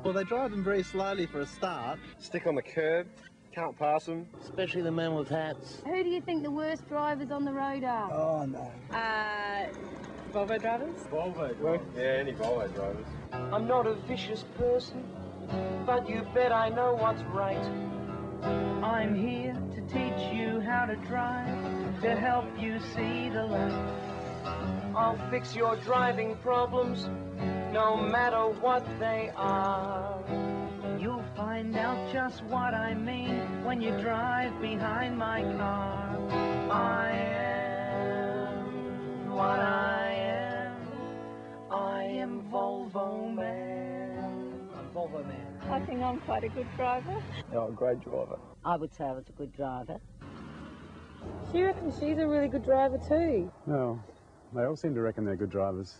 Well, they drive them very slowly for a start. Stick on the curb, can't pass them. Especially the men with hats. Who do you think the worst drivers on the road are? Oh, no. Volvo Drivers? Volvo drivers? Yeah, any Volvo drivers. I'm not a vicious person, but you bet I know what's right. I'm here to teach you how to drive, to help you see the light. I'll fix your driving problems, no matter what they are. You'll find out just what I mean when you drive behind my car. I am what I am. I am Volvo Man. I'm Volvo Man. I think I'm quite a good driver. Oh, great driver. I would say I was a good driver. She reckons she's a really good driver too. Well, they all seem to reckon they're good drivers.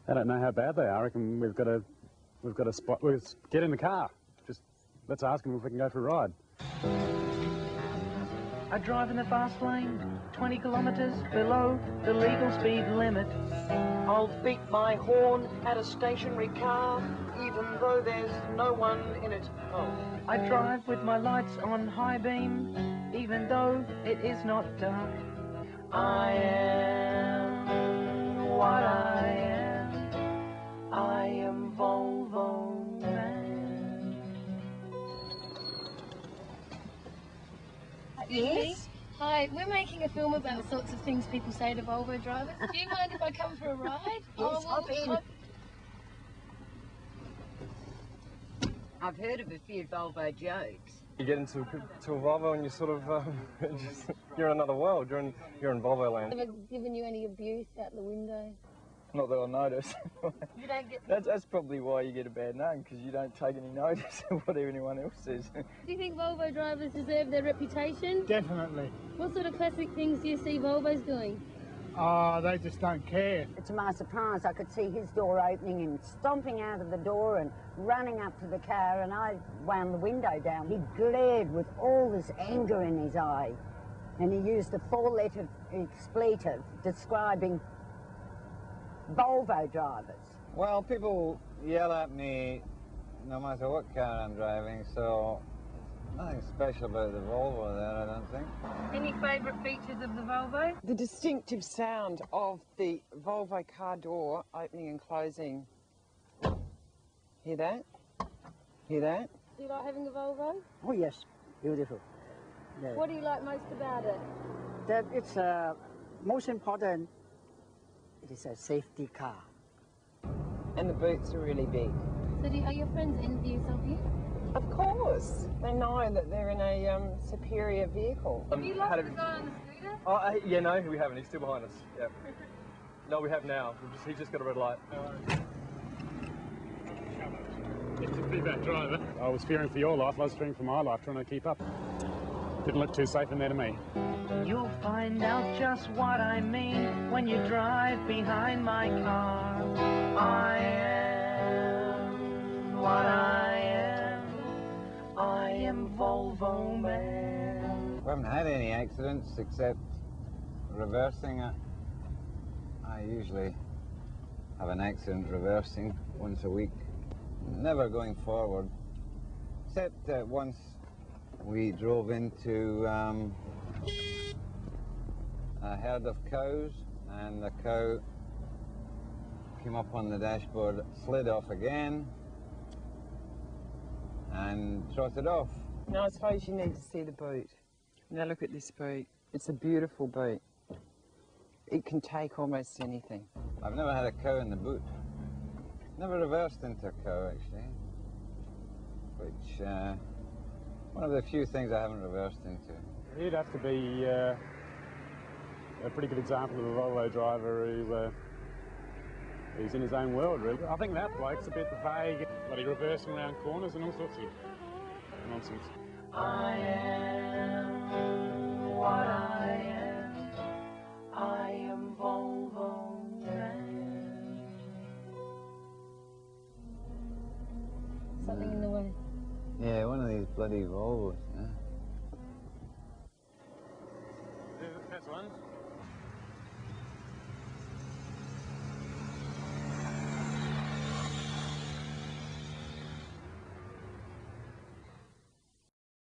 They don't know how bad they are. I reckon we've got a spot. Let's get in the car. Just let's ask them if we can go for a ride. I drive in the fast lane, 20 kilometres below the legal speed limit. I'll beat my horn at a stationary car, even though there's no one in it. Oh. I drive with my lights on high beam, even though it is not dark. I am what I am. I am Volvo Man. Yes? Hi, we're making a film about sorts of things people say to Volvo drivers. Do you mind if I come for a ride? Yes, hop in. I've heard of a few Volvo jokes. You get into a Volvo and you sort of, you're in another world. You're in Volvo land. Ever given you any abuse out the window? Not that I notice. You don't get... That's probably why you get a bad name, because you don't take any notice of what anyone else says. Do you think Volvo drivers deserve their reputation? Definitely. What sort of classic things do you see Volvos doing? They just don't care. To my surprise, I could see his door opening and stomping out of the door and running up to the car, and I wound the window down. He glared with all this anger in his eye, and he used a four-letter expletive describing Volvo drivers. Well, people yell at me no matter what car I'm driving, so nothing special about the Volvo there, I don't think. Any favourite features of the Volvo? The distinctive sound of the Volvo car door opening and closing. Hear that? Hear that? Do you like having a Volvo? Oh, yes. Beautiful. Yeah. What do you like most about it? That it's most important, it is a safety car. And the boots are really big. So are your friends envious of you? Of course. They know that they're in a superior vehicle. Have you lost the guy on the scooter? Oh, yeah, no, we haven't. He's still behind us. Yeah. No, we have now. He's just got a red light. It's a pretty bad driver. I was fearing for your life. I was fearing for my life, trying to keep up. Didn't look too safe in there to me. You'll find out just what I mean when you drive behind my car. I am what I am. I am Volvo Man. We haven't had any accidents except reversing it. I usually have an accident reversing once a week. Never going forward, except once we drove into a herd of cows, and the cow came up on the dashboard, slid off again, and trotted off. Now I suppose you need to see the boot. Now look at this boot. It's a beautiful boot. It can take almost anything. I've never had a cow in the boot. Never reversed into a cow, actually, which one of the few things I haven't reversed into. He'd have to be a pretty good example of a Volvo driver who's in his own world, really. I think that bloke's a bit vague, bloody reversing around corners and all sorts of nonsense. I am what I am. I am Volvo Man. Something in the way. Yeah, one of these bloody Volvos.